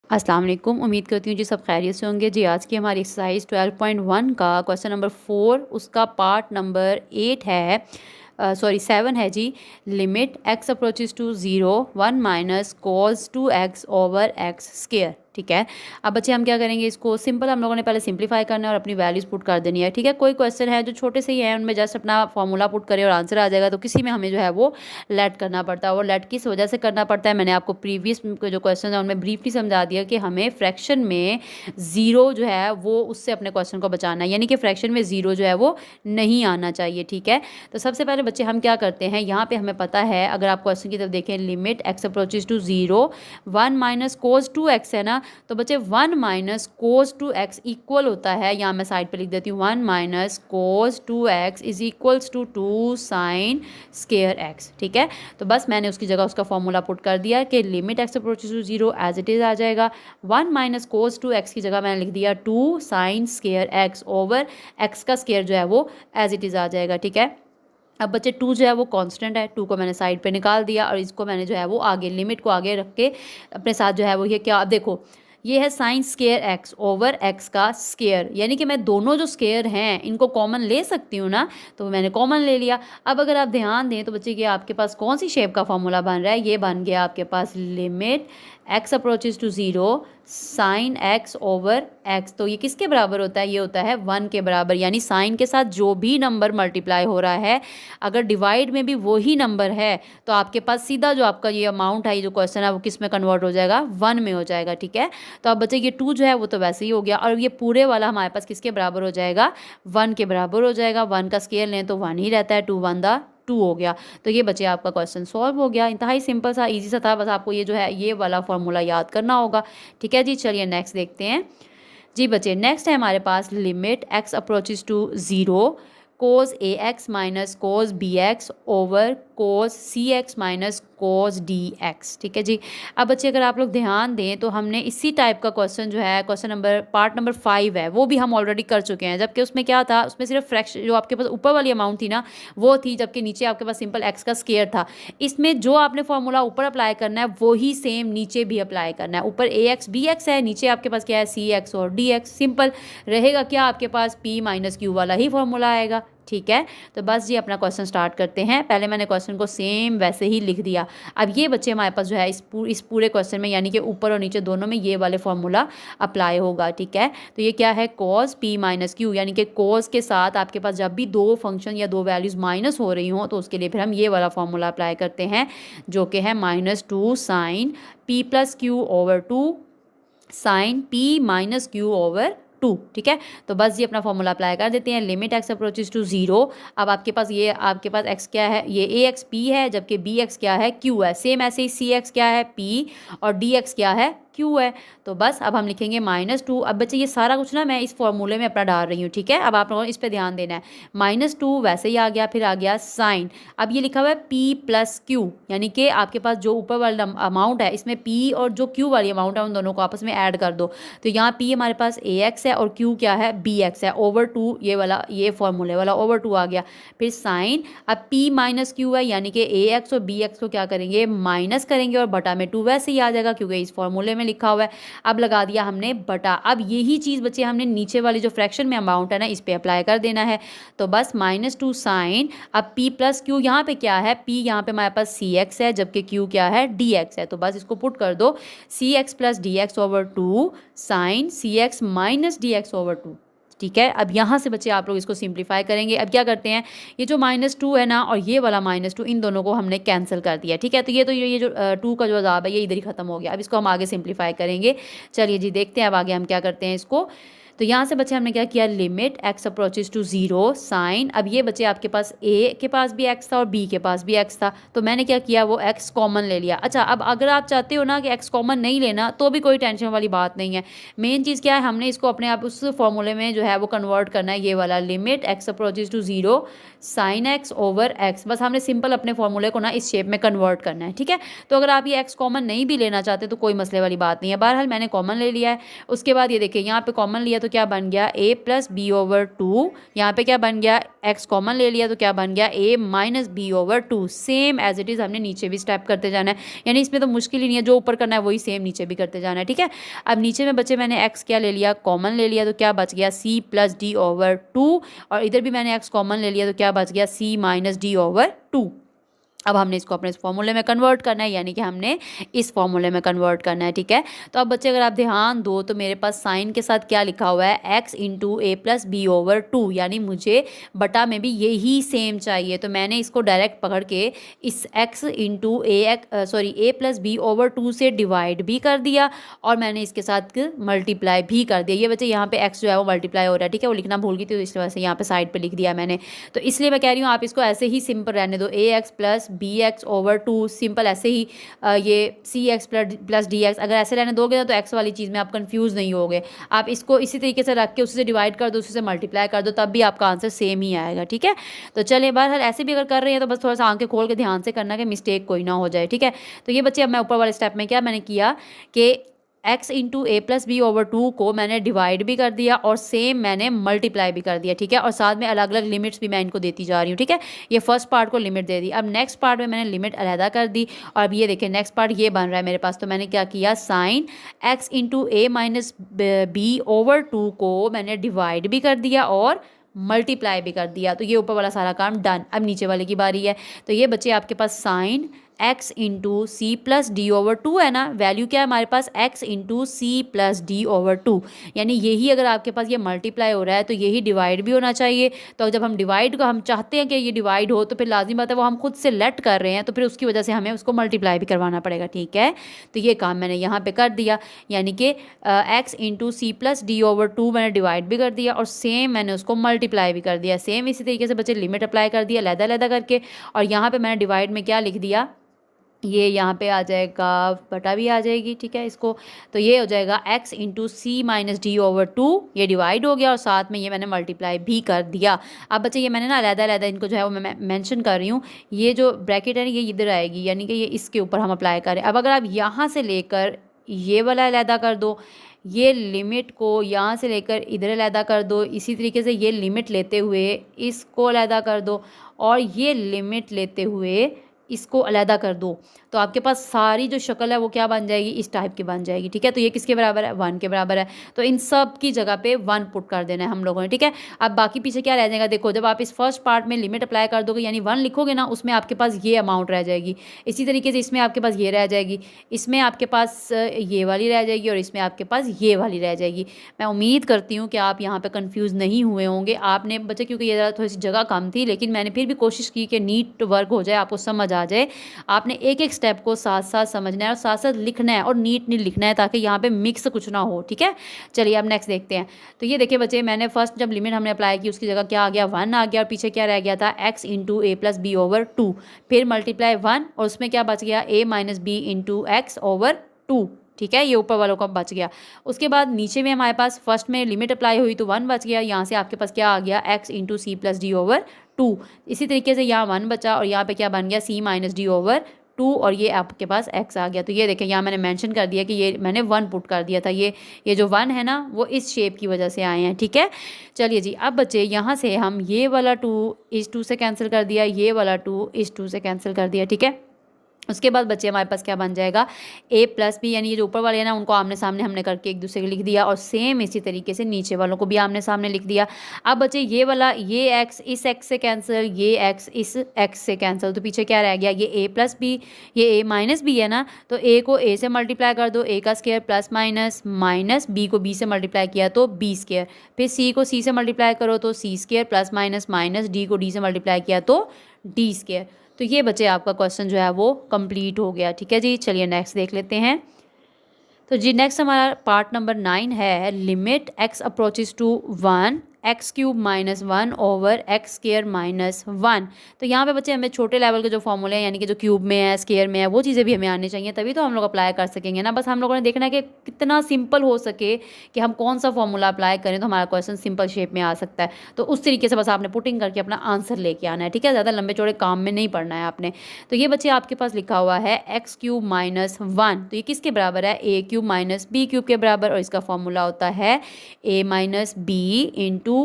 अस्सलाम वालेकुम। उम्मीद करती हूँ जी सब खैरियत से होंगे। जी आज की हमारी एक्सरसाइज 12.1 का क्वेश्चन नंबर 4 उसका पार्ट नंबर 8 है, सॉरी 7 है जी। Limit x approaches to 0 1 minus cos 2x over x square. ठीक है, अब बच्चे हम क्या करेंगे, इसको सिंपल हम लोगों ने पहले सिंपलीफाई करना है और अपनी वैल्यूज पुट कर देनी है। ठीक है, कोई क्वेश्चन है जो छोटे से ही है उनमें जस्ट अपना फॉर्मूला पुट करें और आंसर आ जाएगा, तो किसी में हमें जो है वो लेट करना पड़ता है। और लेट किस वजह से करना पड़ता है, मैंने आपको प्रीवियस जो क्वेश्चन है उनमें ब्रीफली समझा दिया कि हमें फ्रैक्शन में ज़ीरो जो है वो उससे अपने क्वेश्चन को बचाना है, यानी कि फ्रैक्शन में ज़ीरो जो है वो नहीं आना चाहिए। ठीक है, तो सबसे पहले बच्चे हम क्या करते हैं, यहाँ पे हमें पता है, अगर आप क्वेश्चन की तरफ देखें, limit x approaches to 0 1 minus cos 2x है ना, तो बच्चे 1 माइनस cos 2x इक्वल होता है, यहाँ मैं साइड पे लिख देती हूँ, 1 minus cos 2x is equals to 2 sine square x। ठीक है, तो बस मैंने उसकी जगह उसका फॉर्मूला पुट कर दिया कि limit x approaches to 0 as it is आ जाएगा। 1 माइनस cos 2x की जगह मैंने लिख दिया 2 sine square x over x का स्क्वायर जो है वो एज इट इज़ आ जाएगा। ठीक है, अब बच्चे 2 जो है वो कांस्टेंट है, 2 को मैंने साइड पे निकाल दिया और इसको मैंने जो है वो आगे लिमिट को आगे रख के अपने साथ जो है वो ये क्या, देखो ये है sine square x over x का स्क्वायर, यानी कि मैं दोनों जो स्क्वायर हैं इनको कॉमन ले सकती हूँ ना, तो मैंने कॉमन ले लिया। अब अगर आप ध्यान दें तो बच्चे कि आपके पास कौन सी शेप का फॉर्मूला बन रहा है, ये बन गया आपके पास limit x approaches to 0 sine x over x। तो ये किसके बराबर होता है, ये होता है 1 के बराबर, यानी साइन के साथ जो भी नंबर मल्टीप्लाई हो रहा है अगर डिवाइड में भी वही नंबर है तो आपके पास सीधा जो आपका ये अमाउंट है, ये जो क्वेश्चन है वो किस में कन्वर्ट हो जाएगा, 1 में हो जाएगा। ठीक है, तो अब बच्चे ये 2 जो है वो तो वैसे ही हो गया और ये पूरे वाला हमारे पास किसके बराबर हो जाएगा, 1 के बराबर हो जाएगा। 1 का स्क्वायर लें तो 1 ही रहता है, 2 1 दा 2 हो गया। तो ये बच्चे आपका क्वेश्चन सॉल्व हो गया, इंतहाई सिंपल सा इजी सा था, बस आपको ये जो है ये वाला फॉर्मूला याद करना होगा। ठीक है जी, चलिए नेक्स्ट देखते हैं। जी बच्चे नेक्स्ट है हमारे पास limit x approaches to 0 cos ax minus cos bx over cos cx minus cos dx। ठीक है जी, अब बच्चे अगर आप लोग ध्यान दें तो हमने इसी टाइप का क्वेश्चन जो है, क्वेश्चन नंबर पार्ट नंबर 5 है, वो भी हम ऑलरेडी कर चुके हैं, जबकि उसमें क्या था, उसमें सिर्फ फ्रैक्शन जो आपके पास ऊपर वाली अमाउंट थी ना वो थी, जबकि नीचे आपके पास सिंपल x का स्क्वायर था। इसमें जो आपने फॉर्मूला ऊपर अप्लाई करना है वही सेम नीचे भी अप्लाई करना है। ऊपर ax bx है, नीचे आपके पास क्या है, cx और dx। सिंपल रहेगा क्या, आपके पास p माइनस क्यू वाला ही फॉर्मूला आएगा। ठीक है, तो बस जी अपना क्वेश्चन स्टार्ट करते हैं। पहले मैंने क्वेश्चन को सेम वैसे ही लिख दिया। अब ये बच्चे हमारे पास जो है इस पूरे क्वेश्चन में, यानी कि ऊपर और नीचे दोनों में ये वाले फॉर्मूला अप्लाई होगा। ठीक है, तो ये क्या है, cos p माइनस क्यू, यानी कि cos के साथ आपके पास जब भी दो फंक्शन या दो वैल्यूज माइनस हो रही हों तो उसके लिए फिर हम ये वाला फॉर्मूला अप्लाई करते हैं, जो कि है -2 sine p plus q over 2 sine p minus q over 2। ठीक है, तो बस ये अपना फॉर्मूला अप्लाई कर देते हैं। लिमिट x अप्रोचेस टू 0, अब आपके पास ये आपके पास x क्या है, ये ax p है, जबकि bx क्या है, q है। सेम ऐसे ही cx क्या है, p, और dx क्या है, q है। तो बस अब हम लिखेंगे -2। अब बच्चे ये सारा कुछ ना मैं इस फॉर्मूले में अपना डाल रही हूँ। ठीक है, अब आप लोगों को इस पर ध्यान देना है। -2 वैसे ही आ गया, फिर आ गया साइन, अब ये लिखा हुआ है p प्लस क्यू, यानी कि आपके पास जो ऊपर वाला अमाउंट है इसमें p और जो q वाली अमाउंट है उन दोनों को आपस में ऐड कर दो। तो यहाँ p हमारे पास ax है और q क्या है, bx है, ओवर 2, ये वाला ये फॉर्मूले वाला ओवर 2 आ गया। फिर साइन, अब p माइनस क्यू है, यानी कि ax और bx को क्या करेंगे, माइनस करेंगे और बटा में 2 वैसे ही आ जाएगा क्योंकि इस फॉर्मूले में लिखा हुआ है। अब लगा दिया हमने बटा। अब यही चीज़ बच्चे हमने नीचे वाली जो फ्रैक्शन में अमाउंट है ना इस पे अप्लाई कर देना है। तो बस -2 साइन, अब p प्लस क्यू, यहाँ पे क्या है, p यहाँ पे हमारे पास cx है, जबकि q क्या है, dx है। तो बस इसको पुट कर दो, cx plus dx over 2 sine cx minus dx over 2। ठीक है, अब यहाँ से बच्चे आप लोग इसको सिंप्लीफाई करेंगे। अब क्या करते हैं, ये जो -2 है ना और ये वाला -2, इन दोनों को हमने कैंसिल कर दिया। ठीक है, तो ये जो 2 का जो अजाब है ये इधर ही खत्म हो गया। अब इसको हम आगे सिंप्लीफाई करेंगे। चलिए जी देखते हैं अब आगे हम क्या करते हैं इसको। तो यहाँ से बच्चे हमने क्या किया, limit x approaches to 0 sine, अब ये बच्चे आपके पास a के पास भी x था और b के पास भी x था, तो मैंने क्या किया, वो x कॉमन ले लिया। अच्छा, अब अगर आप चाहते हो ना कि x कॉमन नहीं लेना तो भी कोई टेंशन वाली बात नहीं है। मेन चीज़ क्या है, हमने इसको अपने आप उस फॉर्मूले में जो है वो कन्वर्ट करना है, ये वाला limit x approaches to 0 sine x over x। बस हमने सिंपल अपने फॉर्मूले को ना इस शेप में कन्वर्ट करना है। ठीक है, तो अगर आप ये x कॉमन नहीं भी लेना चाहते तो कोई मसले वाली बात नहीं है। बहरहाल मैंने कॉमन ले लिया है। उसके बाद ये देखिए यहाँ पे कॉमन लिया तो तो क्या बन गया a plus b over two, यहाँ पे क्या बन गया x कॉमन ले लिया तो क्या बन गया a minus b over two. Same as it is हमने नीचे भी स्टेप करते जाना है, यानी इसमें तो मुश्किल ही नहीं है, जो ऊपर करना है वही सेम नीचे भी करते जाना है, ठीक है। अब नीचे में बच्चे मैंने x क्या ले लिया, कॉमन ले लिया, तो क्या बच गया c plus d over two, और इधर भी मैंने x कॉमन ले लिया तो क्या बच गया c minus d over two. अब हमने इसको अपने इस फॉर्मूले में कन्वर्ट करना है, यानी कि हमने इस फॉर्मूले में कन्वर्ट करना है, ठीक है। तो अब बच्चे अगर आप ध्यान दो तो मेरे पास साइन के साथ क्या लिखा हुआ है, x into a plus b over two, यानी मुझे बटा में भी यही सेम चाहिए। तो मैंने इसको डायरेक्ट पकड़ के इस x into a plus b over two से डिवाइड भी कर दिया और मैंने इसके साथ मल्टीप्लाई भी कर दिया। ये बच्चे यहाँ पे x जो है वो मल्टीप्लाई हो रहा है, ठीक है, वो लिखना भूल गई थी तो इस वजह से यहाँ पे साइड पे लिख दिया मैंने। तो इसलिए मैं कह रही हूँ आप इसको ऐसे ही सिंपल रहने दो, a x plus b x over two, simple ऐसे ही ये c x plus d x, अगर ऐसे रहने दोगे ना तो एक्स वाली चीज़ में आप कंफ्यूज नहीं होगे। आप इसको इसी तरीके से रख के उसी से डिवाइड कर दो, उसी से मल्टीप्लाई कर दो, तब भी आपका आंसर सेम ही आएगा, ठीक है। तो चलिए बहरहाल ऐसे भी अगर कर रहे हैं तो बस थोड़ा सा आंखें खोल के ध्यान से करना कि मिस्टेक कोई ना हो जाए, ठीक है। तो ये बच्चे अब मैं ऊपर वाले स्टेप में क्या मैंने किया कि x into a plus b over two को मैंने डिवाइड भी कर दिया और सेम मैंने मल्टीप्लाई भी कर दिया, ठीक है। और साथ में अलग अलग लिमिट्स भी मैं इनको देती जा रही हूँ, ठीक है। ये फर्स्ट पार्ट को लिमिट दे दी, अब नेक्स्ट पार्ट में मैंने लिमिट अलहदा कर दी और अब ये देखिए नेक्स्ट पार्ट ये बन रहा है मेरे पास। तो मैंने क्या किया, sine x into a minus b over two को मैंने डिवाइड भी कर दिया और मल्टीप्लाई भी कर दिया। तो ये ऊपर वाला सारा काम डन। अब नीचे वाले की बारी है। तो ये बच्चे आपके पास sine x into c plus d over two है ना, वैल्यू क्या है हमारे पास x into c plus d over two, यानी यही अगर आपके पास ये मल्टीप्लाई हो रहा है तो यही डिवाइड भी होना चाहिए। तो जब हम डिवाइड को हम चाहते हैं कि ये डिवाइड हो तो फिर लाजिम बात है वो हम खुद से लेट कर रहे हैं तो फिर उसकी वजह से हमें उसको मल्टीप्लाई भी करवाना पड़ेगा, ठीक है। तो ये काम मैंने यहाँ पर कर दिया, यानी कि x into c plus d over two मैंने डिवाइड भी कर दिया और सेम मैंने उसको मल्टीप्लाई भी कर दिया। सेम इसी तरीके से बच्चे लिमिट अप्लाई कर दिया लहदा लहदा करके, और यहाँ पर मैंने डिवाइड में क्या लिख दिया, ये यहाँ पे आ जाएगा, बटा भी आ जाएगी, ठीक है इसको। तो ये हो जाएगा x into c minus d over two, ये डिवाइड हो गया और साथ में ये मैंने मल्टीप्लाई भी कर दिया। अब बच्चे ये मैंने ना अलहदा अलहदा इनको जो है वो मैं मेंशन कर रही हूँ, ये जो ब्रैकेट है ना ये इधर आएगी, यानी कि ये इसके ऊपर हम अप्लाई करें। अब अगर आप यहाँ से लेकर ये वाला अलहदा कर दो, ये लिमिट को यहाँ से लेकर इधर अलहदा कर दो, इसी तरीके से ये लिमिट लेते हुए इसको अलहदा कर दो और ये लिमिट लेते हुए इसको अलहदा कर दो, तो आपके पास सारी जो शक्ल है वो क्या बन जाएगी, इस टाइप की बन जाएगी, ठीक है। तो ये किसके बराबर है, 1 के बराबर है। तो इन सब की जगह पे 1 पुट कर देना है हम लोगों ने, ठीक है। अब बाकी पीछे क्या रह जाएगा, देखो जब आप इस फर्स्ट पार्ट में लिमिट अप्लाई कर दोगे यानी 1 लिखोगे ना, उसमें आपके पास ये अमाउंट रह जाएगी। इसी तरीके से इसमें आपके पास ये रह जाएगी, इसमें आपके पास ये वाली रह जाएगी और इसमें आपके पास ये वाली रह जाएगी। मैं उम्मीद करती हूँ कि आप यहाँ पर कन्फ्यूज़ नहीं हुए होंगे। आपने बच्चे क्योंकि ये थोड़ी सी जगह कम थी लेकिन मैंने फिर भी कोशिश की कि नीट वर्क हो जाए, आपको समझ आ जाए। आपने एक एक स्टेप को साथ साथ समझना है और साथ साथ लिखना है और नीट नीट लिखना है ताकि यहाँ पे मिक्स कुछ ना हो, ठीक है। चलिए अब नेक्स्ट देखते हैं। तो ये देखिए बच्चे, मैंने फर्स्ट जब लिमिट हमने अप्लाई की उसकी जगह क्या आ गया, 1 आ गया और पीछे क्या रह गया था, x into a plus b over two, फिर मल्टीप्लाई 1 और उसमें क्या बच गया, a minus b into x over two, ठीक है। ये ऊपर वालों का बच गया। उसके बाद नीचे में हमारे पास फर्स्ट में लिमिट अप्लाई हुई तो 1 बच गया, यहाँ से आपके पास क्या आ गया, x into c plus d over two. इसी तरीके से यहाँ 1 बचा और यहाँ पे क्या बन गया, c minus d over two और ये आपके पास x आ गया। तो ये देखें यहाँ मैंने मेंशन कर दिया कि ये मैंने 1 पुट कर दिया था, ये जो 1 है ना वो इस शेप की वजह से आए हैं, ठीक है। चलिए जी, अब बच्चे यहाँ से हम ये वाला 2 इस 2 से कैंसिल कर दिया, ये वाला 2 इस 2 से कैंसिल कर दिया, ठीक है। उसके बाद बच्चे हमारे पास क्या बन जाएगा, a प्लस बी, यानी ये जो ऊपर वाले हैं ना उनको आमने सामने हमने करके एक दूसरे को लिख दिया और सेम इसी तरीके से नीचे वालों को भी आमने सामने लिख दिया। अब बच्चे ये वाला, ये x इस x से कैंसिल, ये x इस x से कैंसिल, तो पीछे क्या रह गया, ये a प्लस बी, ये a माइनस बी है ना, तो a को a से मल्टीप्लाई कर दो, a का square plus minus, minus b को b से मल्टीप्लाई किया तो b स्क्वायर, फिर c को c से मल्टीप्लाई करो तो c square plus minus, minus d को d से मल्टीप्लाई किया तो d स्क्वायर। तो ये बच्चे आपका क्वेश्चन जो है वो कंप्लीट हो गया, ठीक है जी। चलिए नेक्स्ट देख लेते हैं। तो जी नेक्स्ट हमारा पार्ट नंबर 9 है, limit x approaches to 1 x cube minus 1 over x square minus 1। तो यहाँ पे बच्चे हमें छोटे लेवल के जो फॉर्मूले हैं यानी कि जो क्यूब में है, स्केयर में है, वो चीज़ें भी हमें आनी चाहिए, तभी तो हम लोग अप्लाई कर सकेंगे ना। बस हम लोगों ने देखना है कि कितना सिंपल हो सके कि हम कौन सा फॉर्मूला अप्लाई करें तो हमारा क्वेश्चन सिंपल शेप में आ सकता है। तो उस तरीके से बस आपने पुटिंग करके अपना आंसर लेके आना है, ठीक है। ज़्यादा लंबे चौड़े काम में नहीं पढ़ना है आपने। तो ये बच्चे आपके पास लिखा हुआ है एक्स क्यूब माइनस 1, तो ये किसके बराबर है? A cube minus b cube के बराबर, और इसका फॉर्मूला होता है a minus b into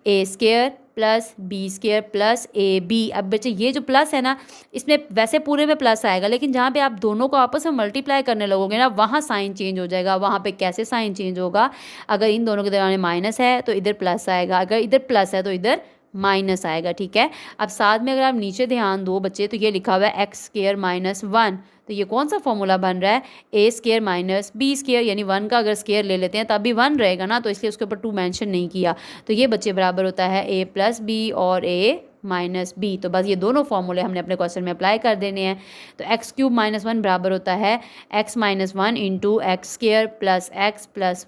a square plus b square plus a b. अब बच्चे ये जो प्लस है ना, इसमें वैसे पूरे में प्लस आएगा, लेकिन जहाँ पे आप दोनों को आपस में मल्टीप्लाई करने लगोगे ना, वहाँ साइन चेंज हो जाएगा। वहाँ पे कैसे साइन चेंज होगा? अगर इन दोनों के दरमियान माइनस है तो इधर प्लस आएगा, अगर इधर प्लस है तो इधर माइनस आएगा, ठीक है। अब साथ में अगर आप नीचे ध्यान दो बच्चे, तो ये लिखा हुआ है एक्स स्केयर माइनस 1, तो ये कौन सा फॉर्मूला बन रहा है? ए स्केयर माइनस बी स्केयर, यानी 1 का अगर स्केयर ले लेते हैं तब भी 1 रहेगा ना, तो इसलिए उसके ऊपर 2 मेंशन नहीं किया। तो ये बच्चे बराबर होता है ए प्लस बी और ए माइनस बी। तो बस ये दोनों फॉर्मूले हमने अपने क्वेश्चन में अप्लाई कर देने हैं। तो एक्स क्यूब माइनस 1 बराबर होता है x minus 1 into x square plus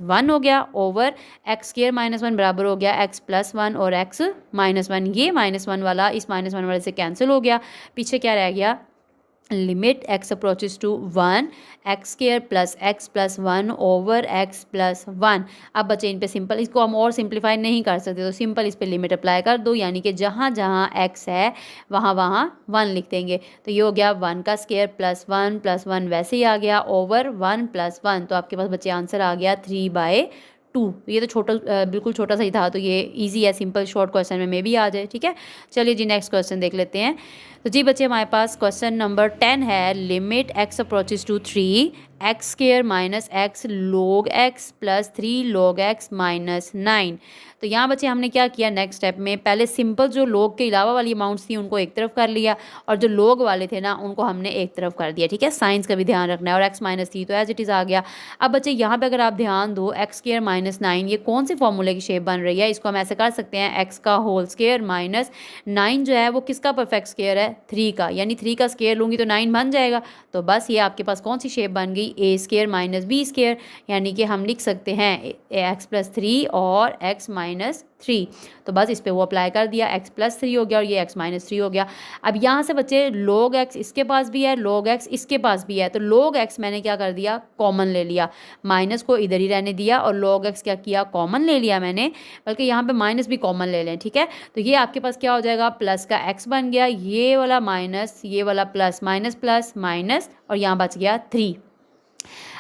1 हो गया, ओवर एक्स स्केयर माइनस 1 बराबर हो गया एक्स प्लस 1 और एक्स माइनस 1। ये माइनस 1 वाला इस माइनस 1 वाले से कैंसिल हो गया, पीछे क्या रह गया? Limit x approaches to 1 x square plus 1 over x plus 1। अब बच्चे इन पे सिंपल, इसको हम और सिंप्लीफाई नहीं कर सकते, तो सिंपल इस पे लिमिट अप्लाई कर दो, यानी कि जहाँ जहाँ एक्स है वहाँ वहाँ 1 लिख देंगे। तो ये हो गया 1 का स्केयर प्लस 1 वैसे ही आ गया ओवर 1 प्लस 1। तो आपके पास बच्चे आंसर आ गया 3/2। ये तो छोटा बिल्कुल छोटा सा ही था, तो ये इजी है, सिंपल शॉर्ट क्वेश्चन में भी आ जाए, ठीक है। चलिए जी नेक्स्ट क्वेश्चन देख लेते हैं। तो जी बच्चे हमारे पास क्वेश्चन नंबर 10 है, limit x approaches to 3 x square minus x log x plus 3 log x minus 9। तो यहाँ बच्चे हमने क्या किया, नेक्स्ट स्टेप में पहले सिंपल जो लॉग के अलावा वाली अमाउंट्स थी उनको एक तरफ कर लिया, और जो लॉग वाले थे ना उनको हमने एक तरफ कर दिया, ठीक है। साइंस का भी ध्यान रखना है, और एक्स माइनस 3 तो एज इट इज़ आ गया। अब बच्चे यहाँ पे अगर आप ध्यान दो, एक्स स्केयर माइनस 9 ये कौन से फॉर्मूले की शेप बन रही है? इसको हम ऐसे कर सकते हैं, एक्स का होल स्केयर माइनस 9 जो है वो किसका परफेक्ट स्केयर है? 3 का, यानी 3 का स्केयर लूँगी तो 9 बन जाएगा। तो बस ये आपके पास कौन सी शेप बन गई? ए स्केयर माइनस बी स्केयर, यानी कि हम लिख सकते हैं एक्स प्लस 3 और एक्स माइनस 3। तो बस इस पे वो अप्लाई कर दिया, एक्स प्लस 3 हो गया और ये एक्स माइनस 3 हो गया। अब यहाँ से बच्चे log x इसके पास भी है, log x इसके पास भी है, तो log x मैंने क्या कर दिया? कॉमन ले लिया, माइनस को इधर ही रहने दिया, और log x क्या किया? कॉमन ले लिया मैंने, बल्कि यहाँ पे माइनस भी कॉमन ले लें, ठीक है। तो ये आपके पास क्या हो जाएगा? प्लस का x बन गया, ये वाला माइनस, ये वाला प्लस माइनस प्लस माइनस, और यहाँ बच गया 3।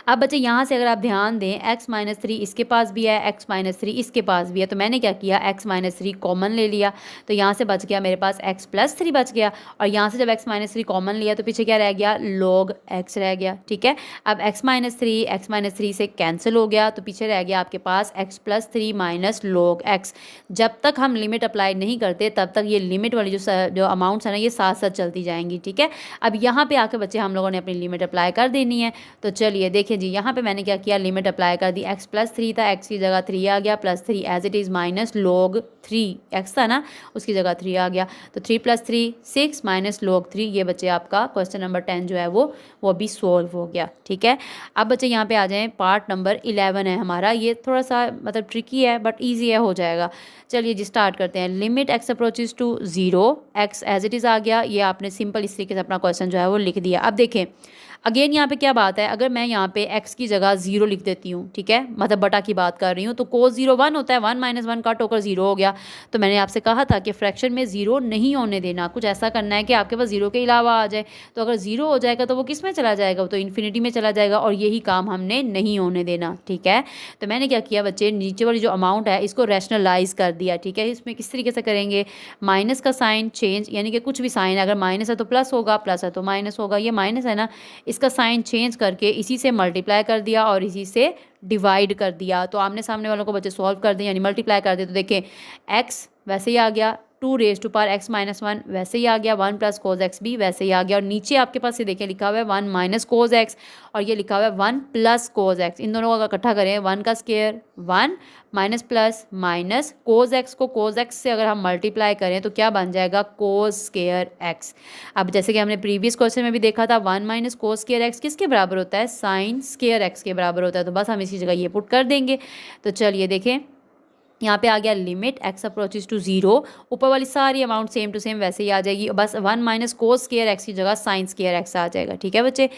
अब बच्चे यहाँ से अगर आप ध्यान दें, x माइनस 3 इसके पास भी है, x माइनस 3 इसके पास भी है, तो मैंने क्या किया? x माइनस 3 कॉमन ले लिया, तो यहाँ से बच गया मेरे पास x प्लस 3 बच गया, और यहाँ से जब x माइनस 3 कॉमन लिया तो पीछे क्या रह गया? log x रह गया, ठीक है। अब x माइनस 3 से कैंसिल हो गया, तो पीछे रह गया आपके पास x plus 3 minus log x। जब तक हम लिमिट अप्लाई नहीं करते तब तक ये लिमिट वाली जो अमाउंट्स है ना, ये साथ साथ चलती जाएंगी, ठीक है। अब यहाँ पे आके बच्चे हम लोगों ने अपनी लिमिट अप्लाई कर देनी है। तो चलिए देखिए जी, यहाँ पे मैंने क्या किया? लिमिट अप्लाई कर दी, x प्लस 3 था, x की जगह 3 आ गया, plus 3 as it is minus log 3, x था ना उसकी जगह 3 आ गया, तो 3 प्लस 3 6 माइनस log 3। ये बच्चे आपका क्वेश्चन नंबर 10 जो है वो भी सॉल्व हो गया, ठीक है। अब बच्चे यहाँ पे आ जाएँ, पार्ट नंबर 11 है हमारा, ये थोड़ा सा मतलब ट्रिकी है बट ईजी है, हो जाएगा। चलिए जी स्टार्ट करते हैं। Limit x approaches to 0 x as it is आ गया, ये आपने सिंपल इस तरीके से अपना क्वेश्चन जो है वो लिख दिया। अब देखें अगेन यहाँ पे क्या बात है, अगर मैं यहाँ पे x की जगह 0 लिख देती हूँ, ठीक है, मतलब बटा की बात कर रही हूँ, तो cos 0 1 होता है, 1 माइनस 1 कट होकर 0 हो गया। तो मैंने आपसे कहा था कि फ्रैक्शन में 0 नहीं होने देना, कुछ ऐसा करना है कि आपके पास 0 के अलावा आ जाए। तो अगर 0 हो जाएगा तो वो किस में चला जाएगा? वो तो इन्फिनिटी में चला जाएगा, और यही काम हमने नहीं होने देना, ठीक है। तो मैंने क्या किया बच्चे, नीचे वाली जो अमाउंट है इसको रैशनलाइज कर दिया, ठीक है। इसमें किस तरीके से करेंगे? माइनस का साइन चेंज, यानी कि कुछ भी साइन, अगर माइनस है तो प्लस होगा, प्लस है तो माइनस होगा, ये माइनस है ना, इसका साइन चेंज करके इसी से मल्टीप्लाई कर दिया और इसी से डिवाइड कर दिया। तो आमने सामने वालों को बच्चे सॉल्व कर दें, यानी मल्टीप्लाई कर दे, तो देखें x वैसे ही आ गया, 2 raise to power x minus 1 वैसे ही आ गया, 1 प्लस कोज x भी वैसे ही आ गया, और नीचे आपके पास ये देखें लिखा हुआ है 1 माइनस कोज x, और ये लिखा हुआ है 1 प्लस कोज x। इन दोनों का इकट्ठा करें, 1 का square 1 minus plus minus cos x को कोज x से अगर हम मल्टीप्लाई करें तो क्या बन जाएगा? कोज स्केयर x। अब जैसे कि हमने प्रीवियस क्वेश्चन में भी देखा था, 1 माइनस कोज स्केयर x किसके बराबर होता है? साइन स्केयर x के बराबर होता है। तो बस हम इसी जगह ये पुट कर देंगे। तो चलिए देखें, यहाँ पे आ गया limit x approaches to zero, ऊपर वाली सारी अमाउंट सेम टू सेम वैसे ही आ जाएगी, बस 1 माइनस कोस स्केयर एक्स की जगह साइन स्केयर एक्स आ जाएगा। ठीक है बच्चे,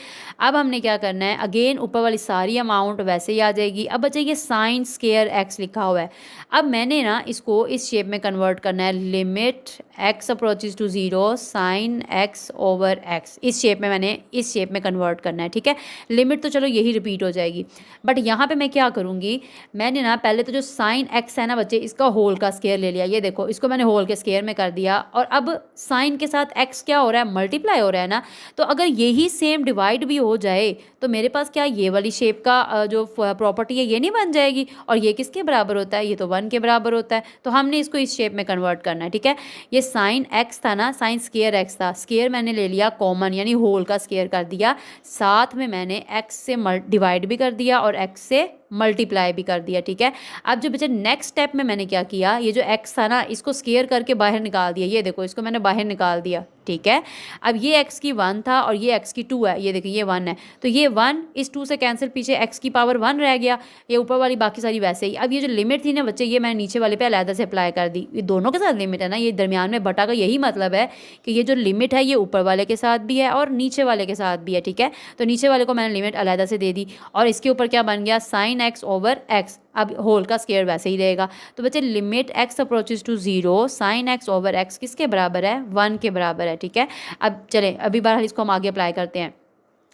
अब हमने क्या करना है, अगेन ऊपर वाली सारी अमाउंट वैसे ही आ जाएगी। अब बच्चे ये साइन स्केयर एक्स लिखा हुआ है, अब मैंने ना इसको इस शेप में कन्वर्ट करना है, limit x approaches to zero sine x over x, इस शेप में मैंने इस शेप में कन्वर्ट करना है। ठीक है, लिमिट तो चलो यही रिपीट हो जाएगी, बट यहाँ पे मैं क्या करूँगी, मैंने ना पहले तो जो साइन एक्स है ना बच्चे, इसका होल का स्केयर ले लिया, ये देखो इसको मैंने होल के स्केयर में कर दिया, और अब साइन के साथ एक्स क्या हो रहा है, मल्टीप्लाई हो रहा है ना, तो अगर यही सेम डिवाइड भी हो जाए तो मेरे पास क्या ये वाली शेप का जो प्रॉपर्टी है ये नहीं बन जाएगी, और ये किसके बराबर होता है, ये तो 1 के बराबर होता है, तो हमने इसको इस शेप में कन्वर्ट करना है। ठीक है, ये साइन एक्स था ना, साइन स्केयर एक्स था, स्केयर मैंने ले लिया कॉमन यानी होल का स्केयर कर दिया, साथ में मैंने एक्स से डिवाइड भी कर दिया और एक्स से मल्टीप्लाई भी कर दिया। ठीक है, अब जो बच्चे नेक्स्ट स्टेप में मैंने क्या किया, ये जो x था ना इसको स्केयर करके बाहर निकाल दिया, ये देखो इसको मैंने बाहर निकाल दिया। ठीक है, अब ये x की 1 था और ये x की 2 है, ये देखिए ये 1 है, तो ये 1 इस 2 से कैंसिल, पीछे x की पावर 1 रह गया, ये ऊपर वाली बाकी सारी वैसे ही। अब ये जो लिमिट थी ना बच्चे, ये मैंने नीचे वाले पे अलहदा से अप्लाई कर दी, ये दोनों के साथ लिमिट है ना, ये दरमियान में बटा का यही मतलब है कि ये जो लिमिट है ये ऊपर वाले के साथ भी है और नीचे वाले के साथ भी है। ठीक है, तो नीचे वाले को मैंने लिमिट अलहदा से दे दी, और इसके ऊपर क्या बन गया, साइन एक्स ओवर एक्स, अब होल का स्केयर वैसे ही रहेगा। तो बच्चे limit x approaches to zero sine x over x किसके बराबर है, 1 के बराबर है। ठीक है, अब चलें अभी बहरहाल इसको हम आगे अप्लाई करते हैं।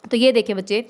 तो ये देखें बच्चे,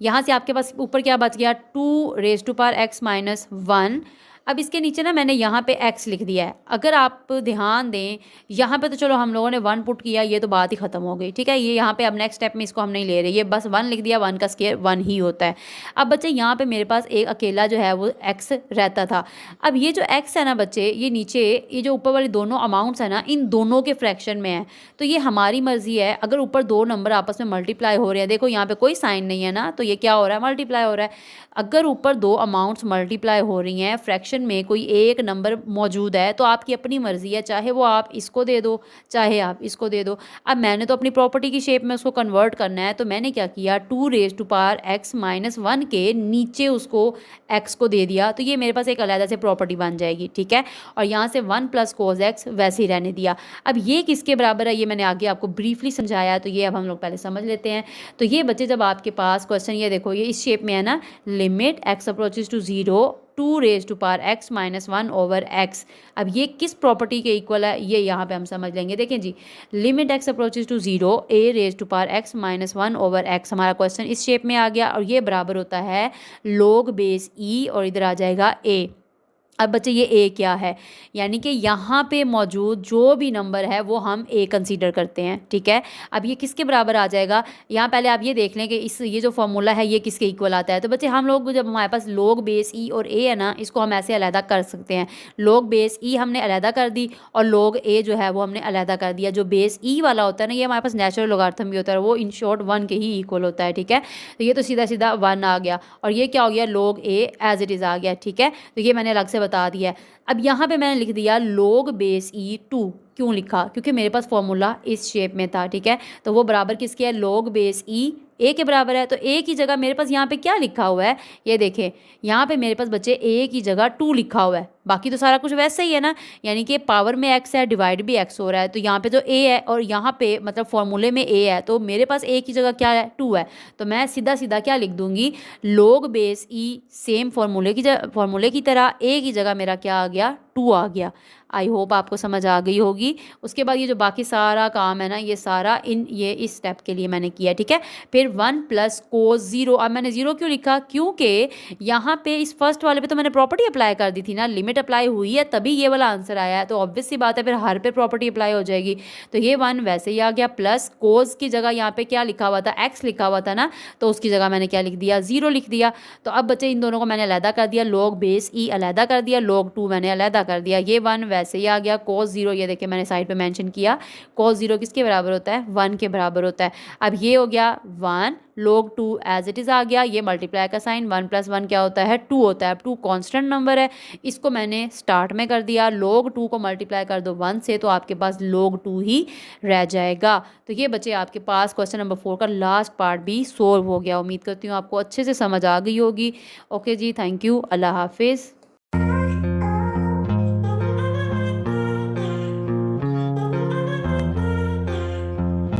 यहाँ से आपके पास ऊपर क्या बच गया, 2 raise to power x minus 1। अब इसके नीचे ना मैंने यहाँ पे x लिख दिया है, अगर आप ध्यान दें यहाँ पे तो चलो हम लोगों ने 1 पुट किया, ये तो बात ही ख़त्म हो गई। ठीक है, ये यहाँ पे अब नेक्स्ट स्टेप में इसको हम नहीं ले रहे, ये बस 1 लिख दिया, 1 का स्केयर 1 ही होता है। अब बच्चे यहाँ पे मेरे पास एक अकेला जो है वो x रहता था, अब ये जो x है ना बच्चे, ये नीचे ये जो ऊपर वाले दोनों अमाउंट्स है ना, इन दोनों के फ्रैक्शन में है, तो ये हमारी मर्जी है, अगर ऊपर दो नंबर आपस में मल्टीप्लाई हो रहे हैं, देखो यहाँ पे कोई साइन नहीं है ना, तो ये क्या हो रहा है, मल्टीप्लाई हो रहा है। अगर ऊपर दो अमाउंट्स मल्टीप्लाई हो रही हैं, फ्रैक्शन में कोई एक नंबर मौजूद है, तो आपकी अपनी मर्जी है, चाहे वो आप इसको दे दो चाहे आप इसको दे दो। अब मैंने तो अपनी प्रॉपर्टी की शेप में उसको कन्वर्ट करना है, तो मैंने क्या किया, 2 raise to power x minus 1 के नीचे उसको x को दे दिया, तो ये मेरे पास एक अलग से प्रॉपर्टी बन जाएगी। ठीक है, और यहाँ से 1 प्लस कोस एक्स वैसे ही रहने दिया। अब ये किसके बराबर है, ये मैंने आगे आपको ब्रीफली समझाया, तो ये अब हम लोग पहले समझ लेते हैं। तो ये बच्चे जब आपके पास क्वेश्चन, ये देखो ये इस शेप में है ना, limit x approaches to zero 2 raise to power x minus 1 over x, अब ये किस प्रॉपर्टी के इक्वल है, ये यहाँ पे हम समझ लेंगे। देखें जी, limit x approaches to zero a raise to power x minus 1 over x, हमारा क्वेश्चन इस शेप में आ गया, और ये बराबर होता है log बेस ई, और इधर आ जाएगा ए। अब बच्चे ये ए क्या है, यानी कि यहाँ पे मौजूद जो भी नंबर है वो हम ए कंसीडर करते हैं। ठीक है, अब ये किसके बराबर आ जाएगा, यहाँ पहले आप ये देख लें कि ये जो फॉर्मूला है ये किसके इक्वल आता है। तो बच्चे हम लोग जब हमारे पास log बेस ई और ए है ना, इसको हम ऐसे अलहदा कर सकते हैं, log बेस ई हमने अलहदा कर दी और log ए जो है वो हमने अलहदा कर दिया। जो बेस ई वाला होता है ना, ये हमारे पास नेचुरल लोगार्थम भी होता है, वो इन शॉर्ट 1 के ही इक्वल होता है। ठीक है, तो ये तो सीधा सीधा 1 आ गया, और ये क्या हो गया, log a as it is आ गया। ठीक है, तो ये मैंने अलग से बता दिया है। अब यहाँ पे मैंने लिख दिया log बेस ई 2, क्यों लिखा, क्योंकि मेरे पास फॉर्मूला इस शेप में था। ठीक है, तो वो बराबर किसके है, log बेस ई ए के बराबर है, तो ए की जगह मेरे पास यहाँ पे क्या लिखा हुआ है, ये देखें यहाँ पे मेरे पास बच्चे ए की जगह 2 लिखा हुआ है, बाकी तो सारा कुछ वैसे ही है ना, यानी कि पावर में x है, डिवाइड भी x हो रहा है, तो यहाँ पे जो a है और यहाँ पे मतलब फॉर्मूले में a है, तो मेरे पास a की जगह क्या है, 2 है, तो मैं सीधा सीधा क्या लिख दूंगी, log बेस e सेम फॉर्मूले की तरह a की जगह मेरा क्या आ गया, 2 आ गया। आई होप आपको समझ आ गई होगी। उसके बाद ये जो बाकी सारा काम है ना, ये सारा ये इस स्टेप के लिए मैंने किया। ठीक है, फिर 1 प्लस कोस 0, अब मैंने 0 क्यों लिखा, क्योंकि यहाँ पे इस फर्स्ट वाले पे तो मैंने प्रॉपर्टी अप्लाई कर दी थी ना, लिमिट अप्लाई हुई है तभी ये वाला आंसर आया है, तो ऑब्वियस सी बात है फिर हर पे प्रॉपर्टी अप्लाई हो जाएगी, तो ये 1 वैसे ही आ गया, प्लस कोस की जगह यहाँ पे क्या लिखा हुआ था, x लिखा हुआ था ना, तो उसकी जगह मैंने क्या लिख दिया, 0 लिख दिया। तो अब बच्चे इन दोनों को मैंने अलहदा कर दिया, log बेस ई अलहदा कर दिया, log 2 मैंने अलहदा कर दिया, ये 1 वैसे ही आ गया, cos 0 ये देखिए मैंने साइड पे मेंशन किया, cos 0 किसके बराबर होता है, 1 के बराबर होता है। अब ये हो गया 1, log 2 एज इट इज़ आ गया, ये मल्टीप्लाई का साइन, 1 प्लस 1 क्या होता है, 2 होता है। अब 2 कांस्टेंट नंबर है, इसको मैंने स्टार्ट में कर दिया, log 2 को मल्टीप्लाई कर दो 1 से, तो आपके पास log 2 ही रह जाएगा। तो ये बच्चे आपके पास क्वेश्चन नंबर 4 का लास्ट पार्ट भी सोल्व हो गया। उम्मीद करती हूँ आपको अच्छे से समझ आ गई होगी। ओके जी, थैंक यू, अल्लाह हाफिज़।